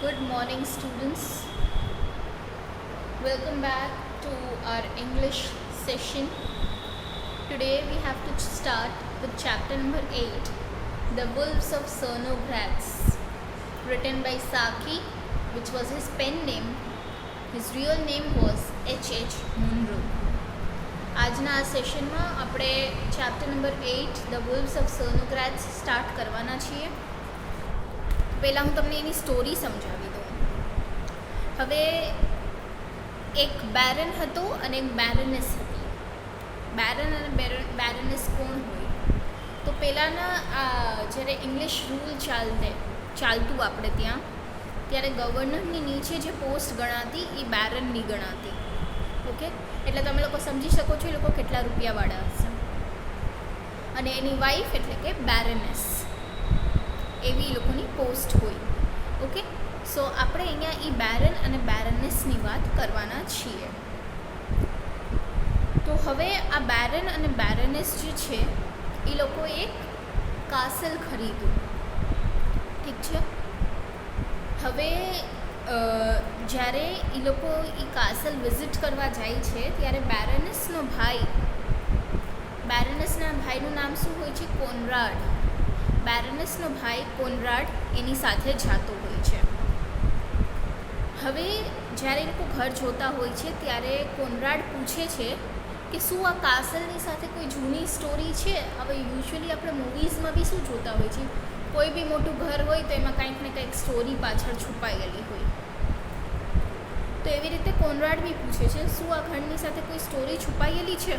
Good morning, students. Welcome back to our English session. Today we have to start with chapter number 8, The Wolves of Cernogratz, written by Saki, which was his pen name. His real name was H.H. Munro. આજના આ સેશનમાં આપણે chapter number 8 the wolves of Cernogratz start કરવાના છીએ. પહેલાં હું તમને એની story સમજાવી દઉં. હવે એક બેરન હતો અને એક બેરનેસ હતી. બેરન અને બેરનેસ કોણ હોય? તો પહેલાંના જ્યારે ઇંગ્લિશ રૂલ ચાલતું આપણે ત્યારે ગવર્નરની નીચે જે પોસ્ટ ગણાતી એ બેરનની ગણાતી. ઓકે, એટલે તમે લોકો સમજી શકો છો એ લોકો કેટલા રૂપિયાવાળા હશે. અને એની વાઈફ એટલે કે બેરનેસ, એવી લોકોની પોસ્ટ હોય. ઓકે, સો આપણે અહીંયા એ બેરન અને બેરનેસની વાત કરવાના છીએ. તો હવે આ બેરન અને બેરનેસ જે છે એ લોકો એક કાસલ ખરીદ્યું. ઠીક છે. હવે જ્યારે એ લોકો એ કાસલ વિઝિટ કરવા જાય છે ત્યારે બેરનેસના ભાઈનું નામ શું હોય છે? કોનરાડ. બેરનેસનો ભાઈ કોનરાડ એની સાથે જતો હોય છે. હવે જ્યારે એ લોકો ઘર જોતા હોય છે ત્યારે કોનરાડ પૂછે છે કે શું આ કાસલની સાથે કોઈ જૂની સ્ટોરી છે? હવે યુઝ્યુઅલી આપણે મૂવીઝમાં બી શું જોતા હોય છે, કોઈ બી મોટું ઘર હોય તો એમાં કંઈક ને કંઈક સ્ટોરી પાછળ છુપાયેલી હોય. તો એવી રીતે કોનરાડ બી પૂછે છે શું આ ઘરની સાથે કોઈ સ્ટોરી છુપાયેલી છે?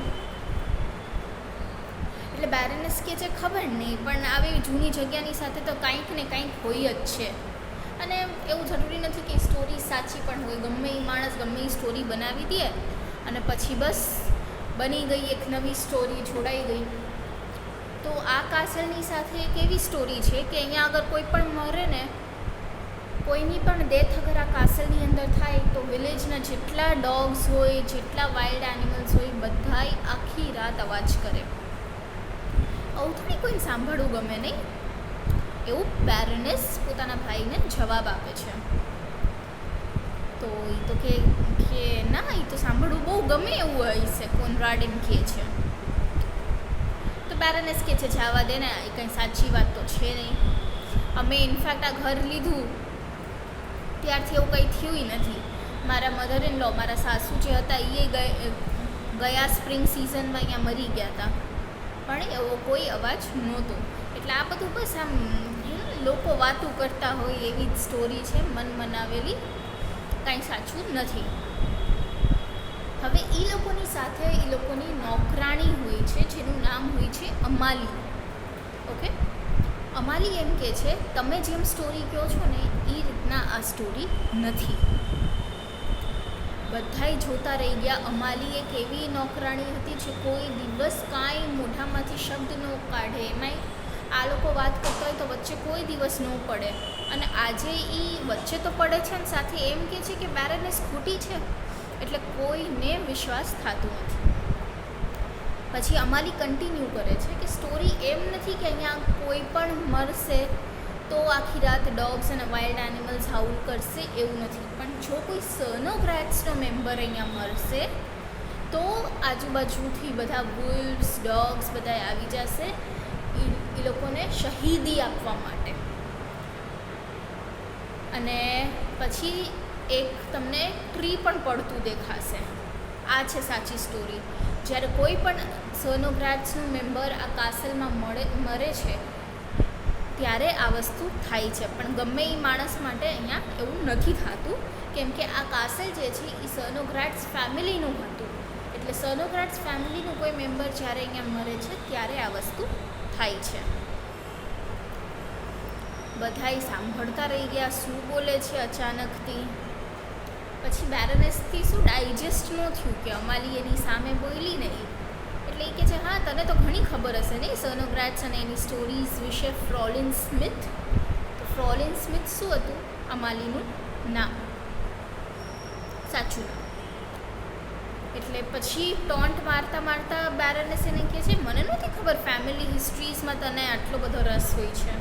એટલે બેરનેસ કહે છે ખબર નહીં, પણ આવી જૂની જગ્યાની સાથે તો કંઈક ને કંઈક હોય જ છે. અને એવું જરૂરી નથી કે સ્ટોરી સાચી પણ હોય. ગમે એ માણસ ગમે એ સ્ટોરી બનાવી દે અને પછી બસ બની ગઈ એક નવી સ્ટોરી, જોડાઈ ગઈ. તો આ કાસલની સાથે એક એવી સ્ટોરી છે કે અહીંયા અગર કોઈ પણ મરે ને, કોઈની પણ ડેથ અગર આ કાસલની અંદર થાય તો વિલેજના જેટલા ડોગ્સ હોય, જેટલા વાઇલ્ડ એનિમલ્સ હોય, બધાય આખી રાત અવાજ કરે. આવું થોડી કોઈને સાંભળવું ગમે નહીં. એવું બેરનેસ પોતાના ભાઈને જવાબ આપે છે. તો એ તો કે ના, એ તો સાંભળવું બહુ ગમે એવું હોય છે, કોનરાડ એમ કહે છે. તો બેરનેસ કહે છે જવા દે ને, એ કંઈ સાચી વાત તો છે નહીં. અમે ઇનફેક્ટ આ ઘર લીધું ત્યારથી એવું કંઈ થયું નથી. મારા મધર ઇન લો, મારા સાસુ જે હતા એ ગયા સ્પ્રિંગ સિઝનમાં અહીંયા મરી ગયા હતા, પણ એવો કોઈ અવાજ નહોતો. એટલે આ બધું બસ આમ લોકો વાતું કરતા હોય એવી જ સ્ટોરી છે, મન મનાવેલી, કાંઈ સાચું નથી. હવે એ લોકોની સાથે એ લોકોની નોકરાણી હોય છે જેનું નામ હોય છે અમાલી. ઓકે, અમાલી એમ કહે છે તમે જેમ સ્ટોરી કહો છો ને એ રીતના આ સ્ટોરી નથી. બધાય જોતા રહી ગયા. અમાલી એક એવી નોકરાણી હતી જે કોઈ દિવસ કાંઈ મોઢામાંથી શબ્દ ન કાઢે. એમાંય આ લોકો વાત કરતા હોય તો વચ્ચે કોઈ દિવસ ન પડે. અને આજે એ વચ્ચે તો પડે છે અને સાથે એમ કહે છે કે બેરનેસ ખોટી છે. એટલે કોઈને વિશ્વાસ થતો નથી. પછી અમાલી કન્ટિન્યુ કરે છે કે સ્ટોરી એમ નથી કે અહીંયા કોઈ પણ મરશે તો આખી રાત ડોગ્સ અને વાઇલ્ડ એનિમલ્સ હાઉલ કરશે, એવું નથી. પણ જો કોઈ સર્નોગ્રાટ્સનો મેમ્બર અહીંયા મરશે તો આજુબાજુથી બધા વુલ્વ્સ, ડોગ્સ બધા આવી જશે એ લોકોને શહીદી આપવા માટે. અને પછી એક તમને ટ્રી પણ પડતું દેખાશે. આ છે સાચી સ્ટોરી. જ્યારે કોઈ પણ સર્નોગ્રાટ્સનું મેમ્બર આ કાસલમાં મરે છે ત્યારે આ વસ્તુ થાય છે. પણ ગમે એ માણસ માટે અહીંયા એવું નથી થતું, કેમ કે આ કાસલ જે છે એ સર્નોગ્રાટ્સ ફેમિલીનું હતું. એટલે સર્નોગ્રાટ્સ ફેમિલીનું કોઈ મેમ્બર જ્યારે અહીંયા મરે છે ત્યારે આ વસ્તુ થાય છે. બધાય સાંભળતા રહી ગયા શું બોલે છે અચાનકથી. પછી બેરનેસથી શું ડાયજેસ્ટ ન થયું કે અમાલી એની સામે બોલી નહીં. એટલે એ કહે છે હા, તને તો ઘણી ખબર હશે નહીં સર્નોગ્રાટ્સ અને એની સ્ટોરીઝ વિશે. ફ્રોલિન સ્મિથ. તો ફ્રોલિન સ્મિથ શું હતું? અમાલીનું નામ, સાચું નામ. એટલે પછી ટોન્ટ મારતા બેરનેસ એને કહે છે મને નથી ખબર ફેમિલી હિસ્ટ્રીઝમાં તને આટલો બધો રસ હોય છે.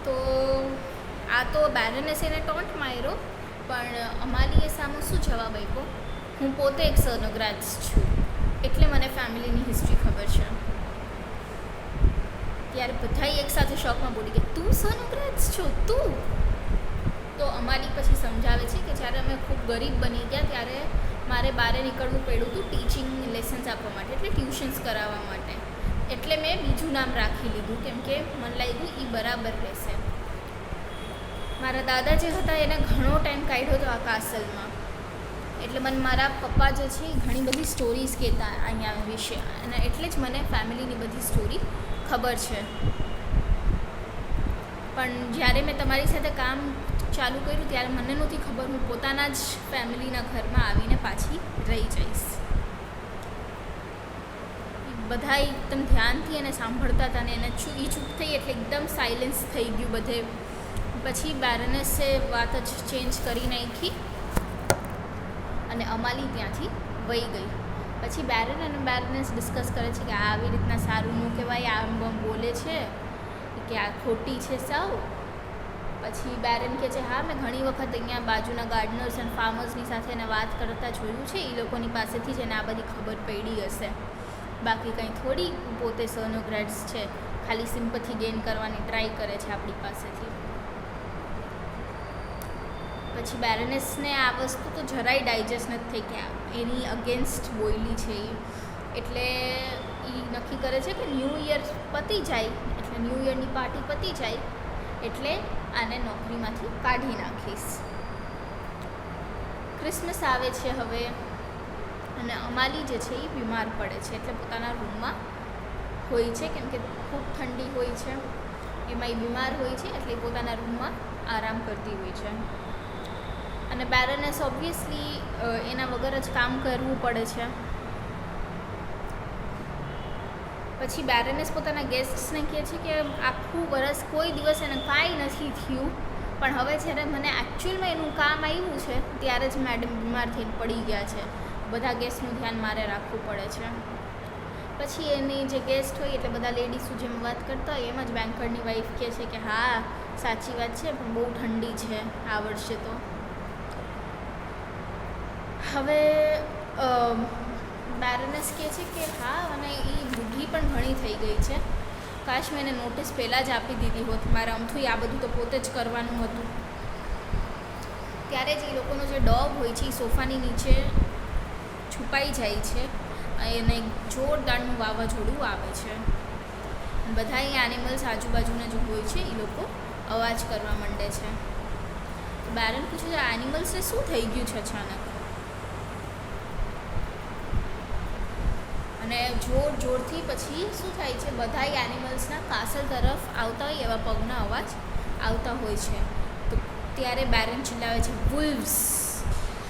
તો આ આ તો બેરનેસ એને ટોન્ટ માર્યો, પણ અમારીએ સામે શું જવાબ આપ્યો, હું પોતે એક સોનોગ્રાફ્સ છું એટલે મને ફેમિલીની હિસ્ટ્રી ખબર છે. ત્યારે બધાય એકસાથે શોકમાં બોલી ગયા, તું સોનોગ્રાફ્સ છો તું? તો અમારી પછી સમજાવે છે કે જ્યારે અમે ખૂબ ગરીબ બની ગયા ત્યારે મારે બહાર નીકળવું પડ્યું હતું ટીચિંગ લેસન્સ આપવા માટે, એટલે ટ્યુશન્સ કરાવવા માટે. એટલે મેં બીજું નામ રાખી લીધું કેમ કે મને લાગ્યું એ બરાબર રહેશે. મારા દાદા જે હતા એને ઘણો ટાઈમ કાઢ્યો હતો આ કાસલમાં, એટલે મને મારા પપ્પા જે છે એ ઘણી બધી સ્ટોરીઝ કહેતા અહીંયા વિશે, અને એટલે જ મને ફેમિલીની બધી સ્ટોરી ખબર છે. પણ જ્યારે મેં તમારી સાથે કામ ચાલુ કર્યું ત્યારે મને નહોતી ખબર હું પોતાના જ ફેમિલીના ઘરમાં આવીને પાછી રહી જઈશ. બધા એકદમ ધ્યાનથી એને સાંભળતા હતા ને એને એ ચૂપ થઈ એટલે એકદમ સાયલેન્સ થઈ ગયું બધે. પછી બેરનેસે વાત જ ચેન્જ કરી નાખી અને અમાલી ત્યાંથી વહી ગઈ. પછી બેરન અને બેરનેસ ડિસ્કસ કરે છે કે આ આવી રીતના સારું ન કહેવાય, આમ બોલે છે કે આ ખોટી છે સાવ. પછી બેરન કહે છે હા મેં ઘણી વખત અહીંયા બાજુના ગાર્ડનર્સ અને ફાર્મર્સની સાથે એને વાત કરતા જોયું છે, એ લોકોની પાસેથી જ એને આ બધી ખબર પડી હશે, બાકી કંઈ થોડી પોતે સોનોગ્રાફ્સ છે, ખાલી સિમ્પથી ગેઇન કરવાની ટ્રાય કરે છે આપણી પાસેથી. પછી બેરનેસને આ વસ્તુ તો જરાય ડાયજેસ્ટ નથી થઈ કે એની અગેન્સ્ટ બોયલી છે એ, એટલે એ નક્કી કરે છે કે ન્યૂ યર પતી જાય એટલે ન્યૂ યરની પાર્ટી પતી જાય એટલે આને નોકરીમાંથી કાઢી નાખીશ. ક્રિસમસ આવે છે હવે અને અમાલી જે છે એ બીમાર પડે છે, એટલે પોતાના રૂમમાં હોય છે કેમ કે ખૂબ ઠંડી હોય છે, એમાં એ બીમાર હોય છે એટલે પોતાના રૂમમાં આરામ કરતી હોય છે. અને બેરનેસ ઓબ્વિયસલી એના વગર જ કામ કરવું પડે છે. પછી બેરનેસ પોતાના ગેસ્ટ્સને કહે છે કે આખું વરસ કોઈ દિવસ એને કાંઈ નથી થયું, પણ હવે જ્યારે મને એકચ્યુઅલમાં એનું કામ આવ્યું છે ત્યારે જ મેડમ બીમાર થઈને પડી ગયા છે, બધા ગેસ્ટનું ધ્યાન મારે રાખવું પડે છે. પછી એની જે ગેસ્ટ હોય એટલે બધા લેડીઝો જેમ વાત કરતા હોય એમ જ બેન્કરની વાઈફ કહે છે કે હા સાચી વાત છે પણ બહુ ઠંડી છે આ વર્ષે તો. હવે બેરનેસ કહે છે કે હા અને એ બુઢી પણ ઘણી થઈ ગઈ છે, કાશ મેં એને નોટિસ પહેલાં જ આપી દીધી હોત, મારે અમથું આ બધું તો પોતે જ કરવાનું હતું. ત્યારે જ એ લોકોનો જે ડોગ હોય છે એ સોફાની નીચે છુપાઈ જાય છે અને જોરદારનું વાવાઝોડું આવે છે. બધા એ એનિમલ્સ આજુબાજુના જે હોય છે એ લોકો અવાજ કરવા માંડે છે. બેરન પૂછે છે આ એનિમલ્સને શું થઈ ગયું છે અચાનક, અને જોરથી પછી શું થાય છે બધા એનિમલ્સના કાસલ તરફ આવતા હોય એવા પગના અવાજ આવતા હોય છે. તો ત્યારે બેરન ચિલ્લાવે છે વુલ્વ્સ,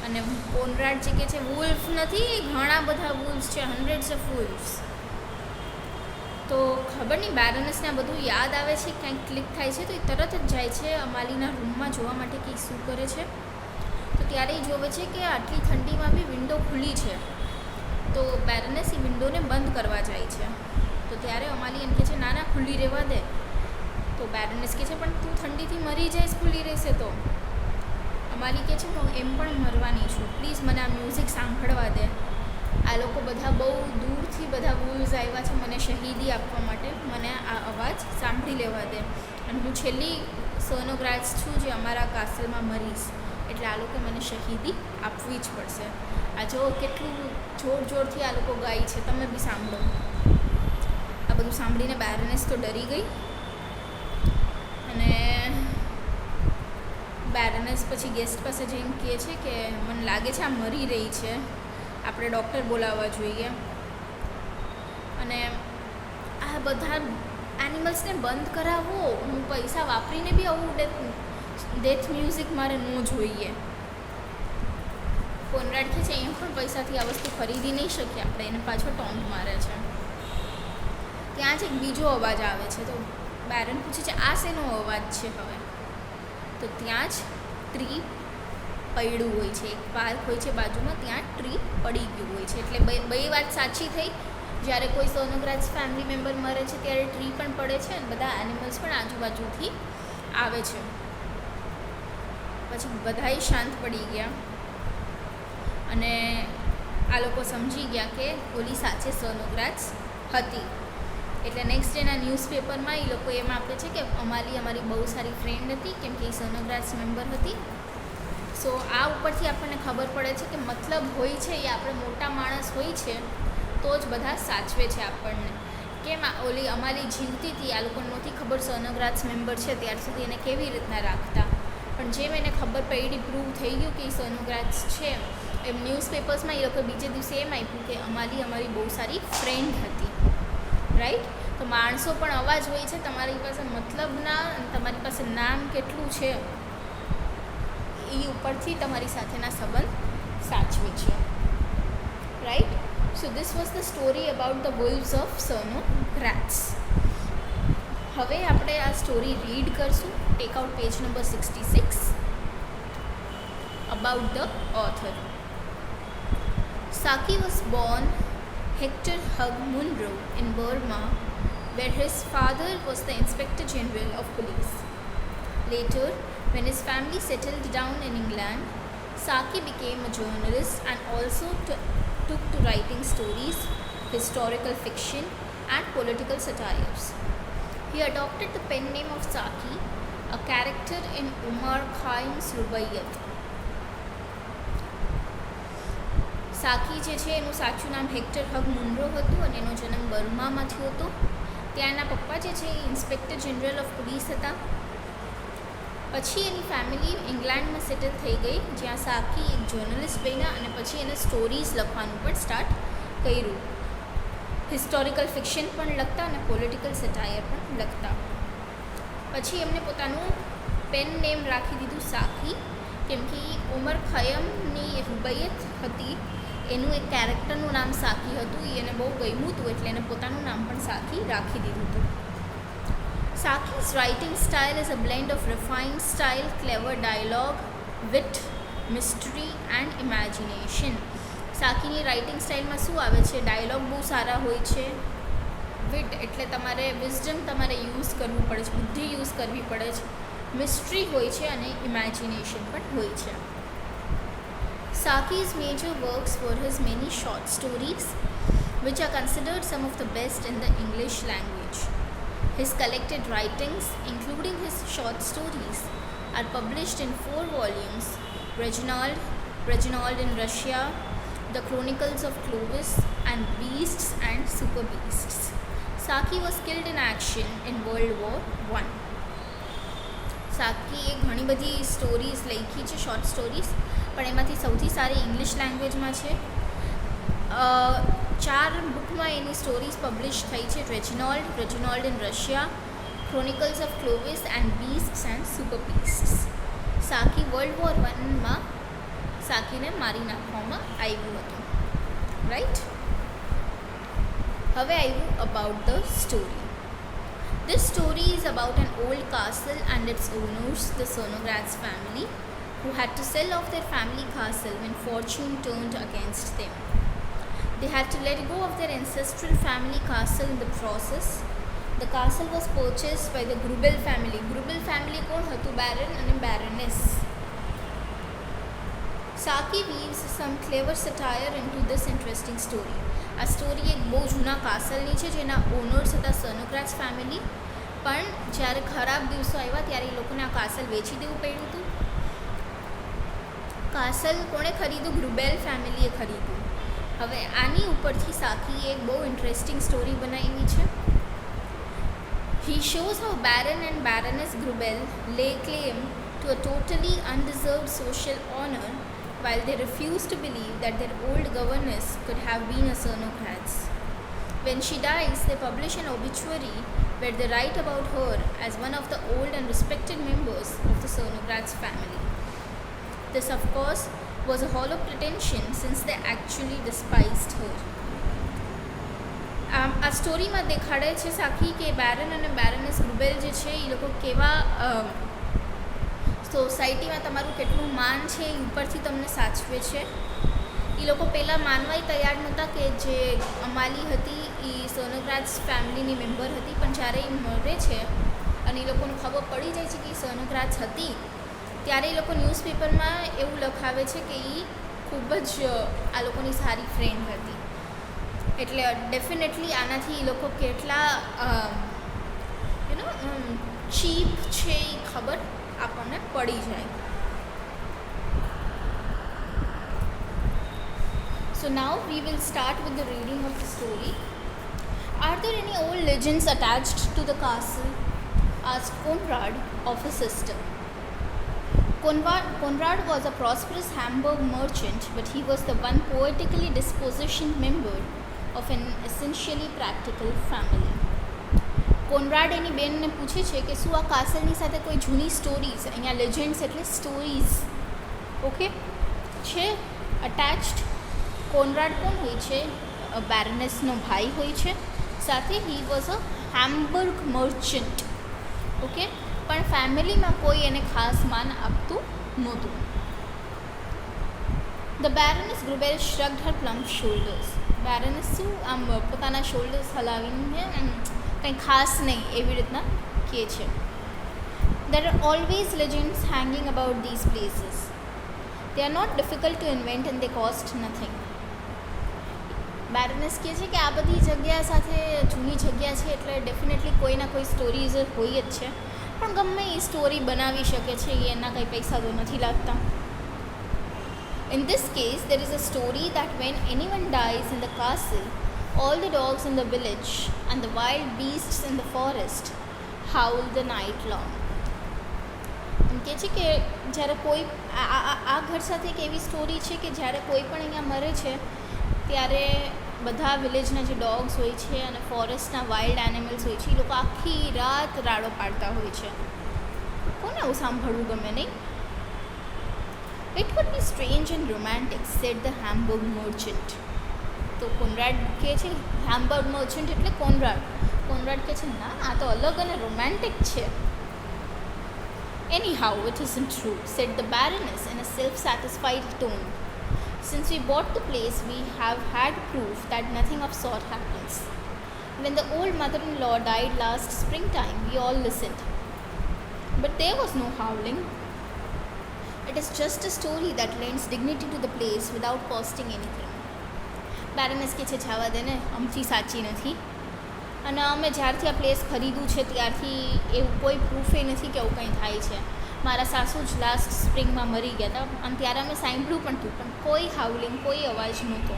અને કોનરાડ જે કહે છે વુલ્ફ નથી, ઘણા બધા વુલ્વ્સ છે, હન્ડ્રેડ્સ ઓફ વુલ્વ્સ. તો ખબર નહીં બેરનેસને આ બધું યાદ આવે છે, ક્યાંક ક્લિક થાય છે તો એ તરત જ જાય છે અમાલીના રૂમમાં જોવા માટે કે શું કરે છે. તો ત્યારે એ જોવે છે કે આટલી ઠંડીમાં બી વિન્ડો ખુલ્લી છે, તો બેરનેસ એ વિન્ડોને બંધ કરવા જાય છે. તો ત્યારે અમાલી એમ કહે છે ના ના ખુલ્લી રહેવા દે. તો બેરનેસ કહે છે પણ તું ઠંડીથી મરી જઈશ ખુલ્લી રહેશે તો. અમાલી કહે છે હું એમ પણ મરવાની છું, પ્લીઝ મને આ મ્યુઝિક સાંભળવા દે. આ લોકો બધા બહુ દૂરથી બધા વુલ્વ્સ આવ્યા છે મને શહીદી આપવા માટે, મને આ અવાજ સાંભળી લેવા દે, અને હું છેલ્લી સોનોગ્રાફ્સ છું જે અમારા કાસલમાં મરીશ, એટલે આ લોકો મને શહીદી આપવી જ પડશે. આ જો કેટલું જોરથી આ લોકો ગાય છે, તમે બી સાંભળો. આ બધું સાંભળીને બેરનેસ તો ડરી ગઈ, અને બેરનેસ પછી ગેસ્ટ પાસે જઈને કહે છે કે મને લાગે છે આ મરી રહી છે, આપણે ડૉક્ટર બોલાવવા જોઈએ. અને આ બધા એનિમલ્સને બંધ કરાવો, હું પૈસા વાપરીને બી આવું ડેથ મ્યુઝિક મારે ન જોઈએ. કોનરાડ કહે છે એમ પણ પૈસાથી આ વસ્તુ ખરીદી નહીં શકીએ આપણે, એને પાછો ટોન્ટ મારે છે. ત્યાં જ એક બીજો અવાજ આવે છે, તો બેરન પૂછે છે આ શેનો અવાજ છે હવે. તો ત્યાં જ ટ્રી પડ્યું હોય છે, એક પાર્ક હોય છે બાજુમાં, ત્યાં ટ્રી પડી ગયું હોય છે. એટલે બે વાત સાચી થઈ, જ્યારે કોઈ સોનોગ્રાફ્સ ફેમિલી મેમ્બર મરે છે ત્યારે ટ્રી પણ પડે છે અને બધા એનિમલ્સ પણ આજુબાજુથી આવે છે. પછી બધાય શાંત પડી ગયા અને આ લોકો સમજી ગયા કે ઓલી સાચે સોનોગ્રાજ હતી. એટલે નેક્સ્ટ ડેના ન્યૂઝપેપરમાં એ લોકો એમ આપે છે કે અમારી બહુ સારી ફ્રેન્ડ હતી, કેમ કે એ સોનોગ્રાજ મેમ્બર હતી. સો આ ઉપરથી આપણને ખબર પડે છે કે મતલબ હોય છે એ આપણે મોટા માણસ હોય છે તો જ બધા સાચવે છે આપણને. કેમ ઓલી અમારી જીવતી હતી, આ લોકોને નહોતી ખબર સોનોગ્રાજ મેમ્બર છે ત્યાર સુધી એને કેવી રીતના રાખતા, પણ જેમ એને ખબર પડી, પ્રૂવ થઈ ગયું કે એ સોનોગ્રાજ છે, એમ ન્યૂઝપેપર્સમાં એ લોકો બીજે દિવસે એમ આપ્યું કે અમારી બહુ સારી ફ્રેન્ડ હતી. રાઈટ? તો માણસો પણ અવાજ હોય છે, તમારી પાસે મતલબના અને તમારી પાસે નામ કેટલું છે એ ઉપરથી તમારી સાથેના સંબંધ સાચવે છે. Right? So this was the story about the wolves of Cernogratz. હવે આપણે આ સ્ટોરી રીડ કરશું. Take out page number 66. About the author. Saki was born Hector Hug Munro in Burma, where his father was the Inspector General of Police. Later, when his family settled down in England, Saki became a journalist and also took to writing stories, historical fiction, and political satires. He adopted the pen name of Saki, a character in Umar Khayyam's Rubaiyat. સાકી જે છે એનું સાચું નામ hectare હગ Munro હતું અને એનો જન્મ બર્મામાં થયો હતો. ત્યાંના પપ્પા જે છે એ ઇન્સ્પેક્ટર જનરલ ઓફ પોલીસ હતા. પછી એની ફેમિલી ઇંગ્લેન્ડમાં સેટલ થઈ ગઈ, જ્યાં સાકી એક જર્નલિસ્ટ બન્યા અને પછી એને સ્ટોરીઝ લખવાનું પણ સ્ટાર્ટ કર્યું. હિસ્ટોરિકલ ફિક્શન પણ લખતા અને પોલિટિકલ સેટાયર પણ લખતા. પછી એમને પોતાનું પેન નેમ રાખી દીધું સાકી, કેમ કે ઉમર ખયમની રૂબૈયત હતી, એનું એક કેરેક્ટરનું નામ સાકી હતું, એને બહુ ગમ્યું હતું એટલે એને પોતાનું નામ પણ સાકી રાખી દીધું હતું. Saki's writing style is a blend of refined style, clever dialogue, wit, mystery and imagination. સાકીની રાઇટિંગ સ્ટાઇલમાં શું આવે છે? ડાયલોગ બહુ સારા હોય છે, વિટ એટલે તમારે વિઝડમ તમારે યુઝ કરવું પડે છે, બુદ્ધિ યુઝ કરવી પડે છે, મિસ્ટ્રી હોય છે અને ઇમેજિનેશન પણ હોય છે. Saki's major works were his many short stories, which are considered some of the best in the English language. His collected writings, including his short stories, are published in 4 volumes: Reginald in Russia, The Chronicles of Clovis, and Beasts and Super Beasts. Saki was killed in action in World War I. સાકીએ ઘણી બધી stories લખી છે, short stories, પણ એમાંથી સૌથી સારી English લેંગ્વેજમાં છે. 4 બુકમાં એની સ્ટોરીઝ પબ્લિશ થઈ છે: Reginald in Russia, chronicles of Clovis and beasts and super beasts. Saki world war I સાકીને મારી નાખવામાં આવ્યું હતું. રાઈટ? હવે આવ્યું about the story. This story is about an old castle and its owners, the Sonograj family, who had to sell off their family castle when fortune turned against them. They had to let go of their ancestral family castle in the process. The castle was purchased by the Grubel family. Grubel family કોણ હતું? Baron and Baroness. Saki weaves some clever satire into this interesting story. આ story એક બહુ જૂના કાસલની છે, જેના owners હતા સોનોગ્રાજ family, પણ જ્યારે ખરાબ દિવસો આવ્યા ત્યારે એ લોકોને આ કાસલ વેચી દેવું પડ્યું હતું. કાસલ કોણે ખરીદ્યું? ગ્રુબેલ ફેમિલીએ ખરીદ્યું. હવે આની ઉપરથી સાકીએ એક બહુ ઇન્ટરેસ્ટિંગ સ્ટોરી બનાવી છે. He shows how Baron and Baroness Grubel lay claim to a totally undeserved social honor, while they refuse to believe that their old governess could have been a Sonograj. When she dies, they publish an obituary where they write about her as one of the old and respected members of the Sonograj family. This, of course, was a hollow pretension since they actually despised her. આ સ્ટોરીમાં દેખાડે છે સાકી કે બેરન અને બેરનેસ ગ્રુબેલ જે છે એ લોકો કેવા સોસાયટીમાં તમારું કેટલું માન છે એ ઉપરથી તમને સાચવે છે. એ લોકો પહેલાં માનવાય તૈયાર નહોતા કે જે અમાલી હતી એ સોનોગ્રાજ ફેમિલીની મેમ્બર હતી, પણ જ્યારે એ મરે છે અને એ લોકોને ખબર પડી જાય છે કે એ સોનોગ્રાજ હતી, ત્યારે એ લોકો ન્યૂઝપેપરમાં એવું લખાવે છે કે એ ખૂબ જ આ લોકોની સારી ફ્રેન્ડ હતી. એટલે ડેફિનેટલી આનાથી એ લોકો કેટલા ચીપ છે એ ખબર આપણને પડી જાય. So now we will start with the reading of the story. Are there any old legends attached to the castle? Asked Konrad of his sister. Konrad was a prosperous Hamburg merchant, but he was the one poetically dispositioned member of an essentially practical family. Conrad એની બેનને પૂછે છે કે શું આ કાસલની સાથે કોઈ જૂની સ્ટોરીઝ, અહીંયા લેજેન્ડ્સ એટલે સ્ટોરીઝ ઓકે છે અટેચ્ડ. કોનરાડ કોણ હોય છે? બેરનેસનો ભાઈ હોય છે. સાથે he was a Hamburg merchant. Okay, પણ ફેમિલીમાં કોઈ એને ખાસ માન આપતું નહોતું. The બેરનેસ ગ્રુબેલ શ્રગ્ડ Har પ્લમ્પ shoulders. બેરનેસ શું આમ પોતાના શોલ્ડર્સ હલાવીને કંઈ ખાસ નહીં એવી રીતના કહે છે. There are always legends hanging about these places. They are not difficult to invent and they cost nothing. બેરનેસ કહે છે કે આ બધી જગ્યા સાથે જૂની જગ્યા છે એટલે ડેફિનેટલી કોઈ ના કોઈ સ્ટોરીઝ હોય જ છે, પણ ગમે એ સ્ટોરી બનાવી શકે છે, એના કંઈ પૈસા તો નથી લાગતા. In this case, there is a story that when anyone dies in the castle, all the dogs in the village and the wild beasts in the forest howl the night long. એમ કહે છે કે જ્યારે કોઈ આ ઘર સાથે એક એવી સ્ટોરી છે કે જ્યારે કોઈ પણ અહીંયા મરે છે ત્યારે બધા વિલેજના જે ડોગ્સ હોય છે અને ફોરેસ્ટના વાઇલ્ડ એનિમલ્સ હોય છે એ લોકો આખી રાત રાડો પાડતા હોય છે. કોને આવું સાંભળવું ગમે નહીં? It would be strange and romantic, said the Hamburg merchant. તો કોનરાડ કહે છે, હેમ્બર્ગ મર્ચન્ટ એટલે કોનરાડ. કોનરાડ કહે છે ના, આ તો અલગ અને રોમેન્ટિક છે. Anyhow, it isn't true, said the Baroness in a self-satisfied tone. Since we bought the place, we have had proof that nothing of sort happens. When the old mother-in-law died last springtime, we all listened. But there was no howling. It is just a story that lends dignity to the place without costing anything. બેરનેસ કહે છે જવા દે ને, અમથી સાચી નથી. અને અમે જ્યારથી આ પ્લેસ ખરીદ્યું છે ત્યારથી એવું કોઈ પ્રૂફે નથી કે આવું કંઈ થાય છે. મારા સાસુ જ લાસ્ટ સ્પ્રિંગમાં મરી ગયા હતા અને ત્યારે અમે સાંભળ્યું પણ હતું, પણ કોઈ હાઉલિંગ, કોઈ અવાજ નહોતો.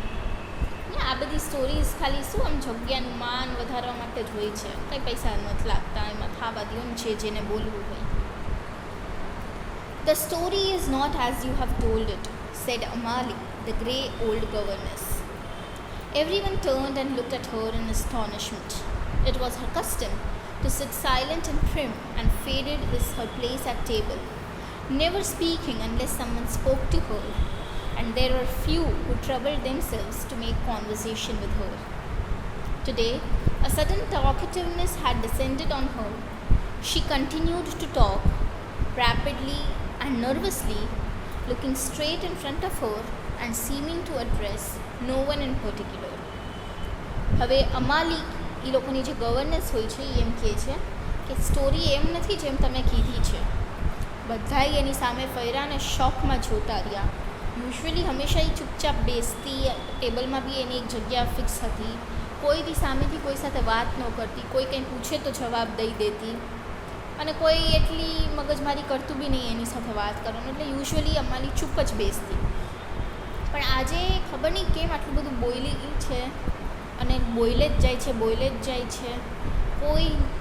આ બધી સ્ટોરીઝ ખાલી શું આમ જગ્યાનું માન વધારવા માટે જ હોય છે, કંઈ પૈસા નથી લાગતા એમાં. થાવા દો ને છે જેને બોલવું હોય. The story is not as you have told it, said Amalie, the grey old governess. Everyone turned and looked at her in astonishment. It was her custom to sit silent and prim, and faded is her place at table, never speaking unless someone spoke to her, and there were few who troubled themselves to make conversation with her. Today, a sudden talkativeness had descended on her. She continued to talk, rapidly and nervously, looking straight in front of her and seeming to address no one in particular. હવે અમાલી એ લોકોની જે governance હોય છે એ એમ કહે છે કે story એમ નથી જેમ તમે કીધી છે. બધાએ એની સામે ફર્યા અને શોકમાં જોતા રહ્યા. યુઝ્યુઅલી હંમેશા એ ચૂપચાપ બેસતી, ટેબલમાં બી એની એક જગ્યા ફિક્સ હતી, કોઈ બી સામેથી કોઈ સાથે વાત ન કરતી, કોઈ કંઈ પૂછે તો જવાબ દઈ દેતી, અને કોઈ એટલી મગજમારી કરતું બી નહીં એની સાથે વાત કરવાનું. એટલે યુઝ્યુઅલી અમારી ચૂપ જ બેસતી. પણ આજે ખબર નહીં કેમ આટલું બધું બોયલી છે અને બોયલે જ જાય છે.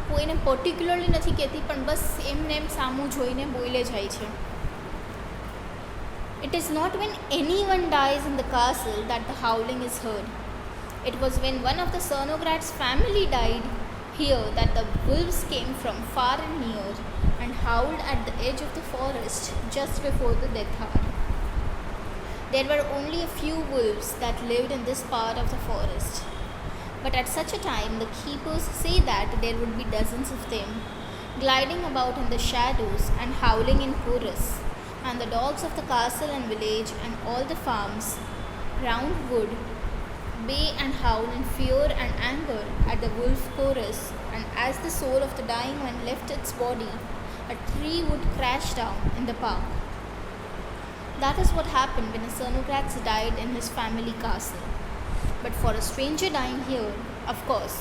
કોઈને પર્ટિક્યુલરલી નથી કહેતી, પણ બસ એમને એમ સામું જોઈને બોયલે જાય છે. It is not when anyone dies in the castle that the howling is heard. It was when one of the Cernogratz family died here that the wolves came from far and near and howled at the edge of the forest just before the death hour. There were only a few wolves that lived in this part of the forest, but at such a time the keepers say that there would be dozens of them, gliding about in the shadows and howling in chorus, and the dogs of the castle and village and all the farms round would bay and howl in fear and anger at the wolf chorus, and as the soul of the dying one left its body, a tree would crash down in the park. That is what happened when a Cernogratz died in his family castle. But for a stranger dying here, of course,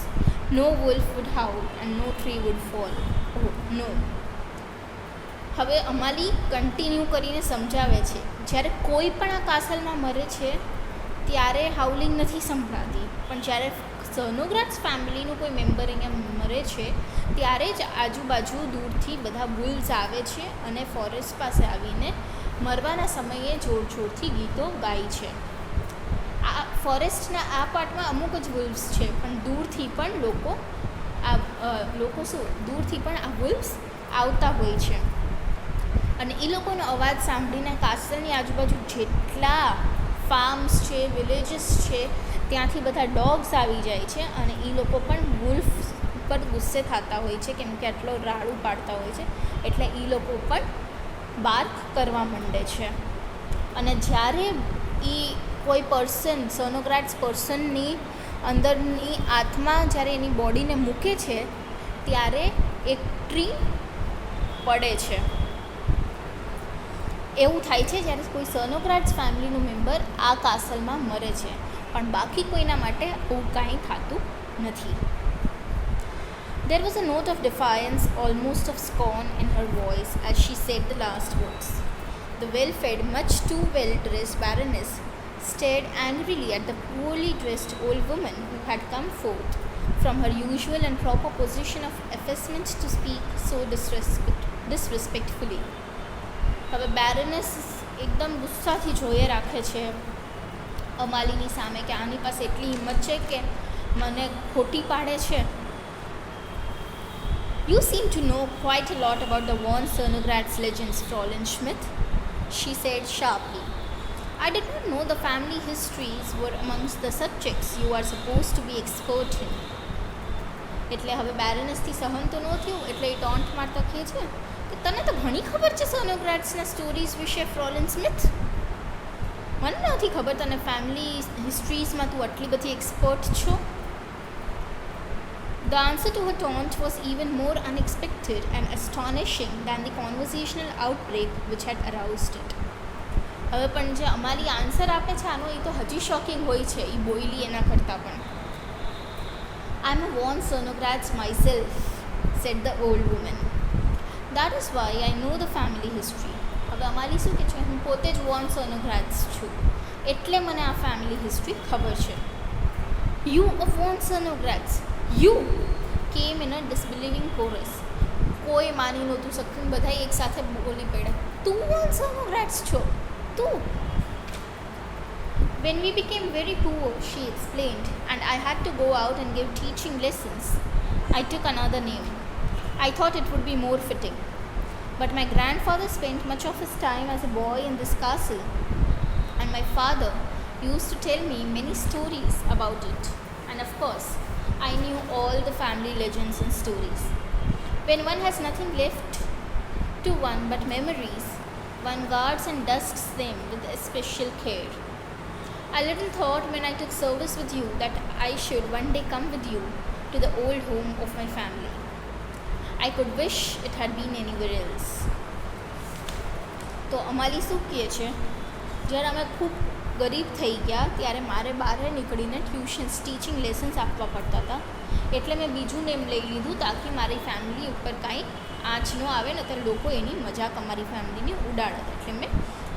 no wolf would howl and no tree would fall. Oh, no. હવે અમાલી continue કરીને સમજાવે છે, જ્યારે કોઈ પણ આ કાસલમાં મરે છે ત્યારે હાઉલિંગ નથી સંભળાતી, પણ જ્યારે સર્નોગ્રાટ્સ ફેમિલીનું કોઈ મેમ્બર અહીંયા મરે છે ત્યારે જ આજુબાજુ દૂરથી બધા વુલ્વ્સ આવે છે અને ફોરેસ્ટ પાસે આવીને મરવાના સમયે જોર જોરથી ગીતો ગાય છે. આ ફોરેસ્ટના આ પાર્ટમાં અમુક જ વુલ્વ્સ છે, પણ દૂરથી પણ દૂરથી પણ આ વુલ્વ્સ આવતા હોય છે. અને એ લોકોનો અવાજ સાંભળીને કાસલની આજુબાજુ જેટલા ફાર્મ્સ છે, વિલેજીસ છે, ત્યાંથી બધા ડોગ્સ આવી જાય છે અને એ લોકો પણ વુલ્ફ પર ગુસ્સે થતા હોય છે, કેમ કે આટલો રાડું પાડતા હોય છે, એટલે એ લોકો પણ બાર્ક કરવા માંડે છે. અને જ્યારે એ કોઈ પર્સન સર્નોગ્રાટ્સ પર્સનની અંદરની આત્મા જ્યારે એની બોડીને મૂકે છે ત્યારે એક ટ્રી પડે છે. એવું થાય છે જ્યારે કોઈ સર્નોગ્રાટ્સ ફેમિલીનું મેમ્બર આ કાસલમાં મરે છે, પણ બાકી કોઈના માટે આવું કાંઈ થતું નથી. There was a note of defiance, almost of scorn in her voice as she said the last words. The well-fed, much too well-dressed Baroness stared angrily at the poorly dressed old woman who had come forth from her usual and proper position of effacement to speak so disrespectfully. હવે બેરનેસ એકદમ ગુસ્સાથી જોઈએ રાખે છે અમાલીની સામે કે આની પાસે એટલી હિંમત છે કે મને ખોટી પાડે છે. You seem to know quite a lot about the von Cernogratz legends, Fräulein Schmidt, she said sharply. I did not know the family histories were amongst the subjects you are supposed to be expert in. એટલે હવે બેરનેસથી સહન તો ન થયું, એટલે એ taunt મારતા કહે છે કે તને તો ઘણી ખબર છે સર્નોગ્રાટ્સના સ્ટોરીઝ વિશે ફ્રોલેન સ્મિથ. મને નથી ખબર તને ફેમિલી હિસ્ટ્રીઝમાં તું આટલી બધી એક્સપર્ટ છો. The answer to her taunt was even more unexpected and astonishing than the conversational outbreak which had aroused it. હવે પણ જે અમારી આન્સર આપે છે આનો એ તો હજી શોકિંગ હોય છે એ બોયલી એના કરતાં પણ. I am a von Cernogratz myself, said the old woman. That is why I know the family history. હવે અમારી શું કે છે, હું પોતે જ વોન સર્નોગ્રાટ્સ છું, એટલે મને આ ફેમિલી હિસ્ટ્રી ખબર છે. You of von Cernogratz, you came in a disbelieving chorus. કોઈ માની નહોતું શકતું, બધા એકસાથે બોલી પડ્યા, તું વોન સર્નોગ્રાટ્સ છો, તું. When we became very poor, she explained, and I had to go out and give teaching lessons, I took another name. I thought it would be more fitting. But my grandfather spent much of his time as a boy in this castle, and my father used to tell me many stories about it. And of course, I knew all the family legends and stories. When one has nothing left to one but memories, one guards and dusts them with especial care. I little thought when I took service with you that I should one day come with you to the old home of my family. I could wish it had been anywhere else. તો અમાલી શું કહે છે, જ્યારે અમે ખૂબ ગરીબ થઈ ગયા ત્યારે મારે બહાર નીકળીને ટ્યુશન્સ ટીચિંગ લેસન્સ આપવા પડતા હતા, એટલે મેં બીજું નેમ લઈ લીધું તાકી મારી ફેમિલી ઉપર કાંઈ આંચ ન આવે ને ત્યારે લોકો એની મજાક અમારી ફેમિલીની ઉડાડે, એટલે મેં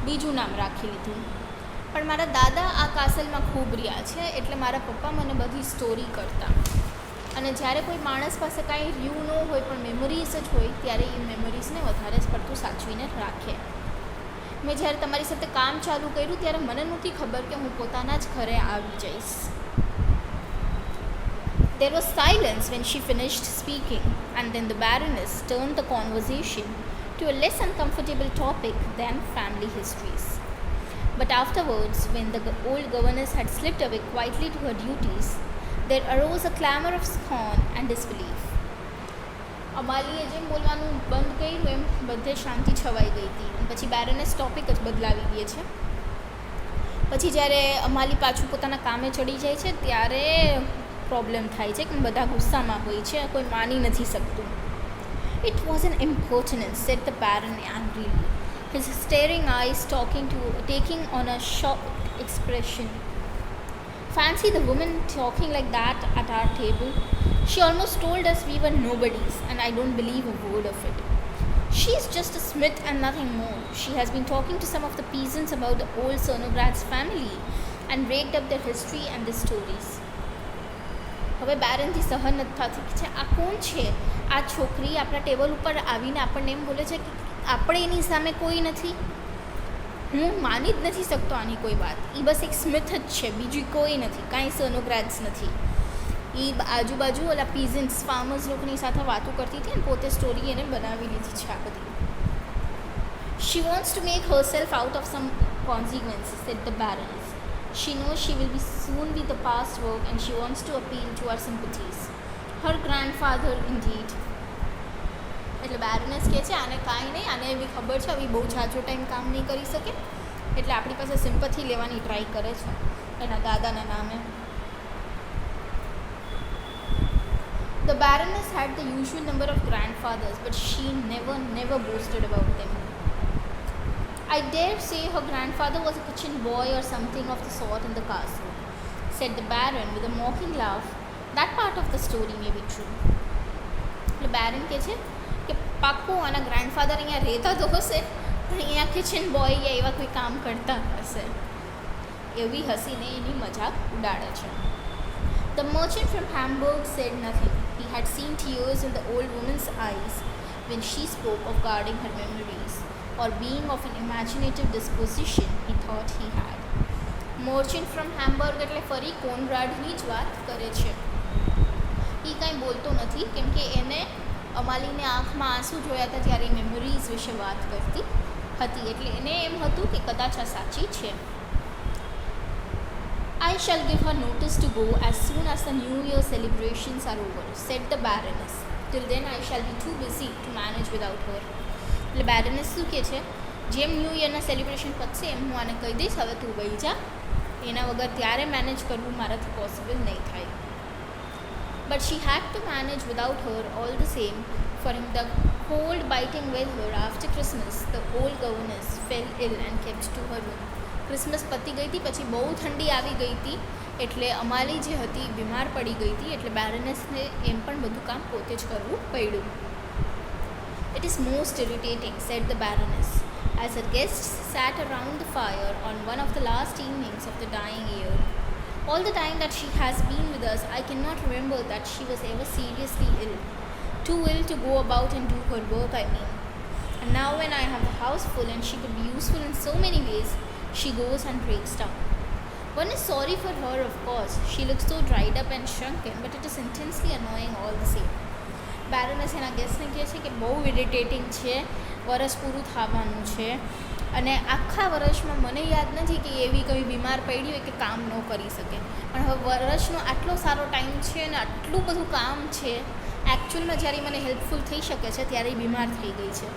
બીજું નામ રાખી લીધું. પણ મારા દાદા આ કાસલમાં ખૂબ રહ્યા છે, એટલે મારા પપ્પા મને બધી સ્ટોરી કરતા. અને જ્યારે કોઈ માણસ પાસે કાંઈ રહ્યું ન હોય પણ મેમરીઝ જ હોય ત્યારે એ મેમરીઝને વધારે જ પડતું સાચવીને રાખે. મેં જ્યારે તમારી સાથે કામ ચાલુ કર્યું ત્યારે મને નહોતી ખબર કે હું પોતાના જ ઘરે આવી જઈશ. There was silence when she finished speaking, and then the Baroness turned the conversation to a less uncomfortable topic than family histories. But afterwards, when the old governess had slipped away quietly to her duties, there arose a clamour of scorn and disbelief. અમાલીએ જેમ બોલવાનું બંધ કર્યું એમ બધે શાંતિ છવાઈ ગઈ હતી. પછી બેરનેસ topic જ બદલાવી દે છે. પછી જ્યારે અમાલી પાછું પોતાના કામે ચડી જાય છે ત્યારે પ્રોબ્લેમ થાય છે કે બધા ગુસ્સામાં હોય છે, કોઈ માની નથી શકતું. It was an impertinence, said the Baron angrily, his staring eyes taking on a shocked expression. Fancy the woman talking like that at our table. She almost told us we were nobodies, and I don't believe a word of it. She's just a smith and nothing more. She has been talking to some of the peasants about the old Cernogratz family and raked up their history and their stories. હવે બેરનથી સહન નથી થતી કે આ કોણ છે? આ છોકરી આપણા ટેબલ ઉપર આવીને આપણને એમ બોલે છે કે આપણે એની સામે કોઈ નથી. હું માની જ નથી શકતો આની કોઈ વાત. એ બસ એક સ્મિથ જ છે, બીજું કોઈ નથી, કાંઈ સર્નોગ્રાટ્સ નથી. એ આજુબાજુ ઓલા પીઝન્ટ્સ ફાર્મર્સ લોકોની સાથે વાતો કરતી હતી અને પોતે સ્ટોરી એને બનાવી લીધી છે આ બધી. She wants to make herself out of some consequences, said the Baroness. She knows she will soon be the past work and she wants to appeal to our sympathies. Her grandfather, indeed. એટલે baroness કહે છે આને કાંઈ નહીં, આને એવી ખબર છે હવે બહુ જાજો ટાઈમ કામ નહીં કરી શકે, એટલે આપણી પાસે સિમ્પથી લેવાની ટ્રાય કરે છે એના દાદાના નામે. The Baroness had the usual number of grandfathers, but she never boasted about them. I dare say her grandfather was a kitchen boy or something of the sort in the castle, said the Baron with a mocking laugh. That part of the story may be true. The Baron કહે છે કે પાક્કો આના grandfather અહીંયા રહેતા તો હશે, પણ અહીંયા કિચન બોય યા એવા કોઈ કામ કરતા હશે. એવી હસીને એની મજાક ઉડાડે છે. The merchant from Hamburg said nothing. He had seen tears in the old woman's eyes when she spoke of guarding her memories, or being of an imaginative disposition he thought he had. Merchant from Hamburg એટલે ફરી કોનરાડની જ વાત કરે છે. એ કાંઈ બોલતો નથી કેમ કે એને અમાલીને આંખમાં આંસુ જોયા હતા ત્યારે મેમરીઝ વિશે વાત કરતી હતી, એટલે એને એમ હતું કે કદાચ આ સાચી છે. I shall give her notice to go as soon as the New Year celebrations are over, said the Baroness. Till then I shall be too busy to manage without her. એટલે બેરોનેસ શું કહે છે, જેમ new યરના celebration પતશે એમ હું આને કહી દઈશ હવે તું વહી જા, એના વગર ત્યારે મેનેજ કરવું મારાથી પોસિબલ નહીં થાય. But she had to manage without her all the same, for in the cold biting weather after Christmas, the old governess fell ill and kept to her room. Christmas પતી ગઈ હતી, પછી બહુ ઠંડી આવી ગઈ હતી, એટલે અમાલી જે હતી બીમાર પડી ગઈ હતી, એટલે બેરોનેસને એમ પણ બધું કામ પોતે જ કરવું પડ્યું. It is most irritating, said the Baroness, as her guests sat around the fire on one of the last evenings of the dying year. All the time that she has been with us, I cannot remember that she was ever seriously ill. Too ill to go about and do her work, I mean. And now when I have the house full and she could be useful in so many ways, she goes and breaks down. One is sorry for her, of course. She looks so dried up and shrunken, but it is intensely annoying all the same. Baroness એના ગેસ્ટને કહે છે કે બહુ irritating છે, વરસ પૂરું થવાનું છે અને આખા વર્ષમાં મને યાદ નથી કે એવી કોઈ બીમાર પડી હોય કે કામ ન કરી શકે, પણ હવે વર્ષનો આટલો સારો ટાઈમ છે અને આટલું બધું કામ છે, એકચ્યુઅલમાં જ્યારે મને હેલ્પફુલ થઈ શકે છે ત્યારે બીમાર થઈ ગઈ છે.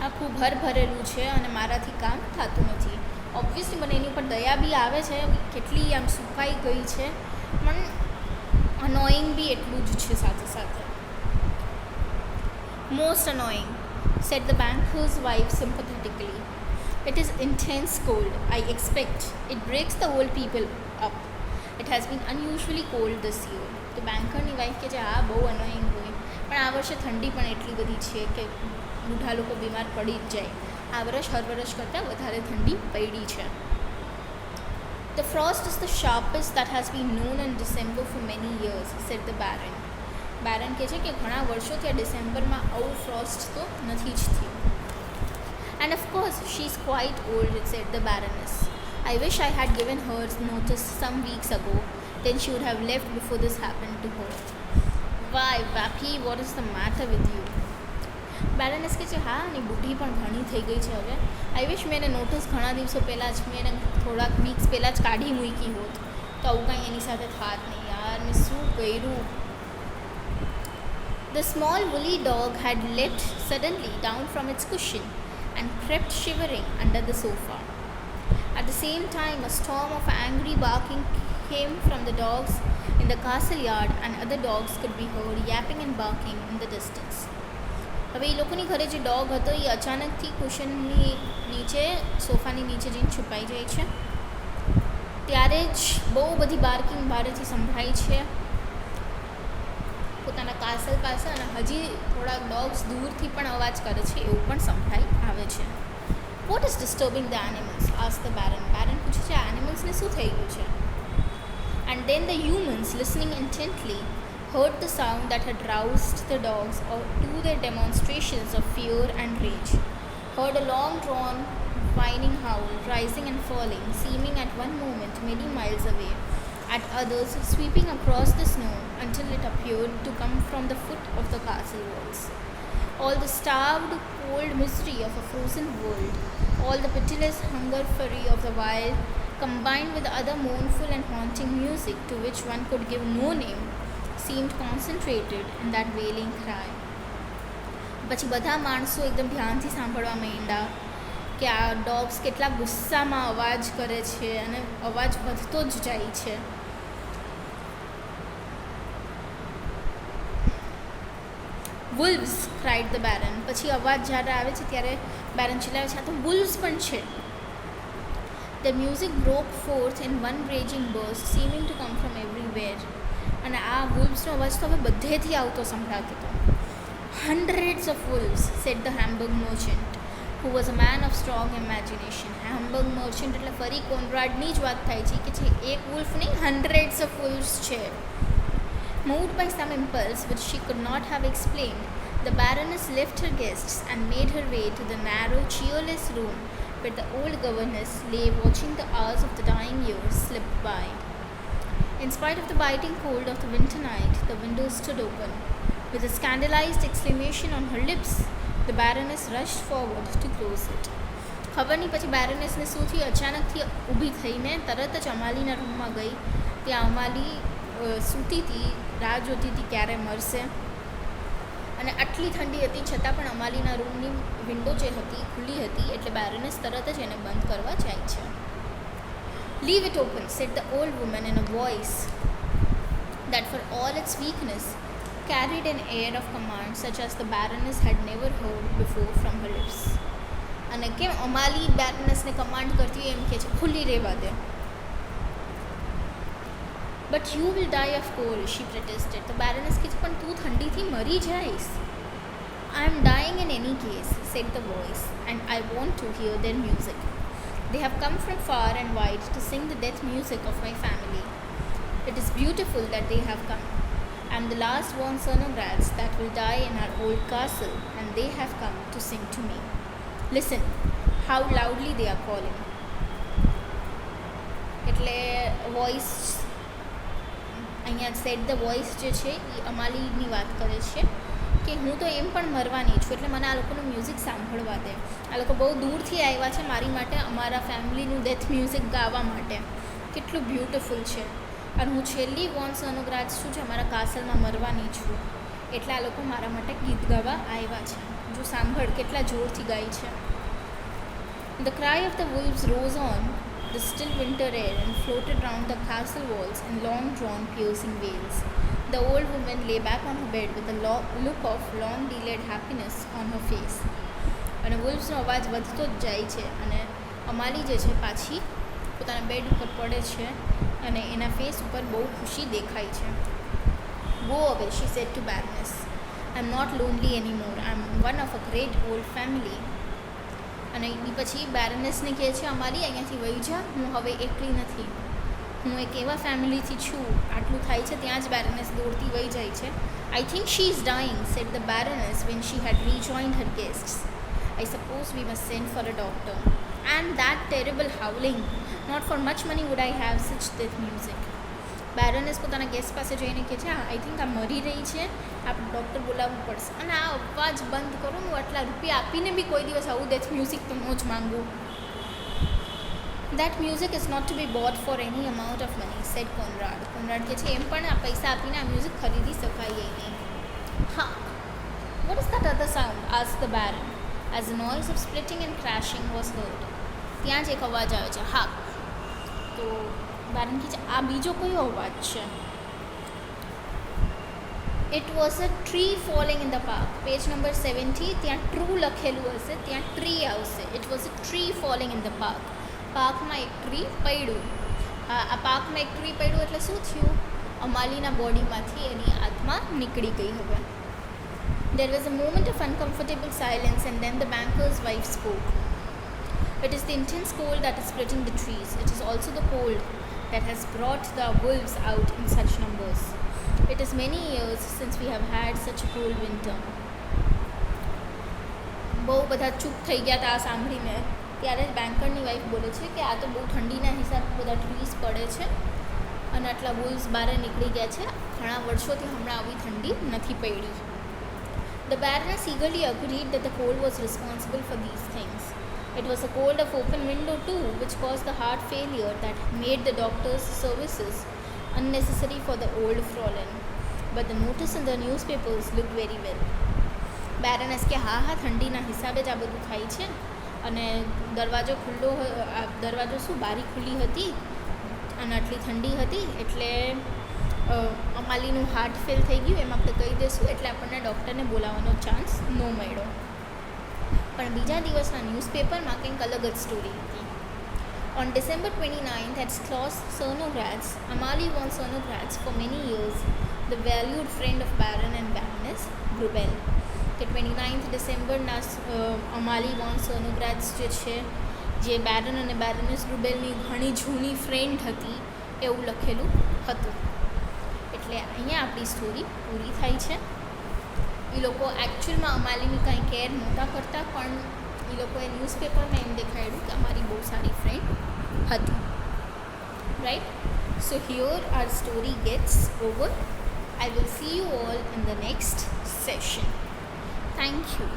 આખું ઘર ભરેલું છે અને મારાથી કામ થતું નથી. ઓબ્વિયસલી મને એની ઉપર દયા બી આવે છે, કેટલી આમ સુકાઈ ગઈ છે, પણ અનોઈંગ બી એટલું જ છે સાથે સાથે. Most annoying, said the banker's wife sympathetically. It is intense cold, I expect. It breaks the old people up. It has been unusually cold this year. તો બેન્કરની વાઈફ કે જે આ બહુ અનોઈંગ હોય, પણ આ વર્ષે ઠંડી પણ એટલી બધી છે કે બુઢા લોકો બીમાર પડી જ જાય. આ વર્ષ હર વર્ષ કરતાં વધારે ઠંડી પડી છે. The frost is the sharpest that has been known in December for many years, said the Baron. બેરન કહે છે કે ઘણા વર્ષોથી આ ડિસેમ્બરમાં આવું ફ્રોસ્ટ તો નથી જ થયું. And of course she is quite old, said the Baroness. I wish I had given her notice some weeks ago, then she would have left before this happened to her. Why, Vappy, what is the matter with you? Baroness કહે છે હા, અને બુઢી પણ ઘણી થઈ ગઈ છે હવે. આઈ વિશ મેં એને નોટિસ ઘણા દિવસો પહેલાં જ, મેં એને થોડાક વીક્સ પહેલાં જ કાઢી મૂકી હોત તો આવું કાંઈ એની સાથે થાત નહીં. યાર મેં શું કર્યું. The small woolly dog had leapt suddenly down from its cushion and crept shivering under the sofa. At the same time, a storm of angry barking came from the dogs in in the castle yard, and other dogs could be heard yapping and barking in the distance. હવે એ લોકોની ઘરે જે dog હતો એ અચાનકથી કુશનની નીચે સોફાની નીચે જઈને છુપાઈ જાય છે. ત્યારે જ બહુ બધી બાર્કિંગ ભારેથી સંભળાય છે પોતાના કાસલ પાસે, અને હજી થોડાક ડોગ્સ દૂરથી પણ અવાજ કરે છે એવું પણ સંભળાઈ આવે છે. What is disturbing the animals? Asked the baron. Baron પૂછે છે આ એનિમલ્સને શું થઈ ગયું છે? And then the humans, listening intently, heard the sound that had roused the dogs to their demonstrations of fear and rage. Heard a long-drawn, whining howl, rising and falling, seeming at one moment many miles away, at others sweeping across the snow until it appeared to come from the foot of the castle walls. All the starved, cold misery of a frozen world, all the pitiless hunger fury of the wild, combined with other mournful and haunting music to which one could give no name, seemed concentrated in that wailing cry. પછી બધા માણસો એકદમ ધ્યાનથી સાંભળવા માંડ્યા કે આ dogs કેટલા ગુસ્સામાં અવાજ કરે છે અને અવાજ વધતો જ જાય છે. વુલ્વ્સ ક્રાઇડ ધ બેરન. પછી અવાજ જ્યારે આવે છે ત્યારે બેરન ચિલ્લાવે છે આ તો વુલ્વ્સ પણ છે. The music broke forth in one raging burst, seeming to come from everywhere. અને આ વુલ્વ્સનો અવાજ તો હવે બધેથી આવતો સંભળાતો હતો. Hundreds of wolves, said the Hamburg merchant, who was a man of strong imagination. Hamburg merchant એટલે ફરી કોનરાડની જ વાત થાય છે કે જે એક વુલ્ફ નહીં, hundreds of wolves છે. Moved by some impulse which she could not have explained, the Baroness left her guests and made her way to the narrow, cheerless room where the old governess lay watching the hours of the dying years slip by. In spite of the biting cold of the winter night, the window stood open. With a scandalized exclamation on her lips, the Baroness rushed forward to close it. ખબર નહીં પછી બેરોનેસને શું થયું, અચાનકથી ઊભી થઈને તરત જ અમાલીના રૂમમાં ગઈ. ત્યાં અમાલી સૂતી હતી, રાહ જોતી હતી ક્યારે મરશે, અને આટલી ઠંડી હતી છતાં પણ અમાલીના રૂમની વિન્ડો જે હતી ખુલ્લી હતી, એટલે બેરોનેસ તરત જ એને બંધ કરવા જાય છે. "Leave it open," said the old woman in a voice that for all its weakness carried an air of command such as the Baroness had never heard before from her lips. અને કેમ અમાલી બેરોનેસને command કરતી હોય એમ કહે છે ખુલ્લી રહેવા દે. "But you will die of cold," she protested. તો baroness કહે છે પણ તું ઠંડીથી મરી જઈશ. "I am dying in any case," said the voice, "and I want to hear their music. They have come from far and wide to sing the death music of my family. It is beautiful that they have come. I am the last von Cernogratz that will die in our old castle, and they have come to sing to me. Listen, how loudly they are calling." એટલે voice અહીંયા set the voice જે છે એ અમાલીની વાત કરે છે કે હું તો એમ પણ મરવાની છું, એટલે મને આ લોકોનું મ્યુઝિક સાંભળવા દે. આ લોકો બહુ દૂરથી આવ્યા છે મારી માટે, અમારા ફેમિલીનું ડેથ મ્યુઝિક ગાવા માટે. કેટલું બ્યુટિફુલ છે. અને હું છેલ્લી વોન સર્નોગ્રાટ્સ છું જે અમારા કાસલમાં મરવાની છું, એટલે આ લોકો મારા માટે ગીત ગાવા આવ્યા છે. જો સાંભળ કેટલા જોરથી ગાય છે. The cry of the wolves rose on the still winter air and floated round the castle walls in long-drawn, piercing wails. The old woman lay back on her bed with a look of long-delayed happiness on her face. અને વુલ્વ્સનો અવાજ વધતો જ જાય છે, અને અમાલી જે છે પાછી પોતાના બેડ ઉપર પડે છે, અને એના ફેસ ઉપર બહુ ખુશી દેખાય છે. "Go away," she said to Baroness. "I am not lonely anymore. I am one of a great old family." અને એ પછી બેરોનેસને કહે છે અમારી અહીંયાથી વહી જા, હું હવે એકલી નથી, હું એક એવા ફેમિલીથી છું. આટલું થાય છે ત્યાં જ બેરોનેસ દોડતી વહી જાય છે. "I think she is dying," said the Baroness when she had rejoined her guests. "I suppose we must send for a doctor. And that terrible howling. Not for much money would I have such death music." Baroness પોતાના guest પાસે જઈને કહે છે I think આ મરી રહી છે, આપણે ડૉક્ટર બોલાવવું પડશે. અને આ અવાજ બંધ કરો, હું આટલા રૂપિયા આપીને બી કોઈ દિવસ આવું ડેથ મ્યુઝિક તો ન જ માંગું. "That music is not to be bought for any amount of money," said Conrad. Conrad કહે છે એમ પણ આ પૈસા આપીને આ મ્યુઝિક ખરીદી શકાય નહીં. "Hark! What is that other sound?" asked the Baron, as the noise of splitting and crashing was heard. ત્યાં જ એક અવાજ આવે છે, હાક. તો બેરન કહે છે આ બીજો કયો અવાજ છે? It was a tree falling in the park. Page number 70 ત્યાં ટ્રુ લખેલું હશે, ત્યાં ટ્રી આવશે. It was a tree falling in the park. પાર્કમાં એક ટ્રી પડ્યું. આ પાર્કમાં એક ટ્રી પડ્યું એટલે શું થયું? અમાલીના બોડીમાંથી એની આત્મા નીકળી ગઈ. હવે there was a moment of uncomfortable silence and then the banker's wife spoke. It is the intense cold that is splitting the trees. It is also the cold that has brought the wolves out in such numbers. It is many years since we have had such a cold winter. બહુ બધા ચૂપ થઈ ગયા હતા આ સાંભળીને. ત્યારે જ બેન્કરની વાઈફ બોલે છે કે આ તો બહુ ઠંડીના હિસાબે બધા ટ્રીઝ પડે છે અને આટલા વોલ્વ્સ બહાર નીકળી ગયા છે. ઘણા વર્ષોથી હમણાં આવી ઠંડી નથી પડી. The Baroness eagerly agreed that the cold was responsible for these things. It was a cold of open window too, which caused the heart failure that made the doctor's services unnecessary for the old Fräulein. But the notice in the newspapers looked very well. બેરનેસ કે હા ઠંડીના હિસાબે જ આ બધું થાય છે અને દરવાજો શું બારી ખુલ્લી હતી અને આટલી ઠંડી હતી એટલે અમાલીનું હાર્ટ ફેલ થઈ ગયું એમ આપણે કહી દઈશું. એટલે આપણને ડૉક્ટરને બોલાવવાનો ચાન્સ ન મળ્યો. પણ બીજા દિવસના ન્યૂઝપેપરમાં કંઈક અલગ જ સ્ટોરી હતી. On December 29th at Schloss Cernogratz, Amalie von Cernogratz for many years, the valued friend of Baron and Baroness Grubel. કે 29th ડિસેમ્બરના અમાલી વોન સોનોગ્રાટ્સ જે છે, જે બેરન અને બેરનેસ ગ્રુબેલની ઘણી જૂની ફ્રેન્ડ હતી એવું લખેલું હતું. એટલે અહીંયા આપણી સ્ટોરી પૂરી થાય છે. એ લોકો એકચ્યુઅલમાં અમાલીની કાંઈ કેર નહોતા કરતા, પણ એ લોકોએ ન્યૂઝપેપરમાં એમ દેખાડ્યું કે અમારી બહુ સારી ફ્રેન્ડ હતી. Right. So here are story gets over. I will see you all in the next session. Thank you.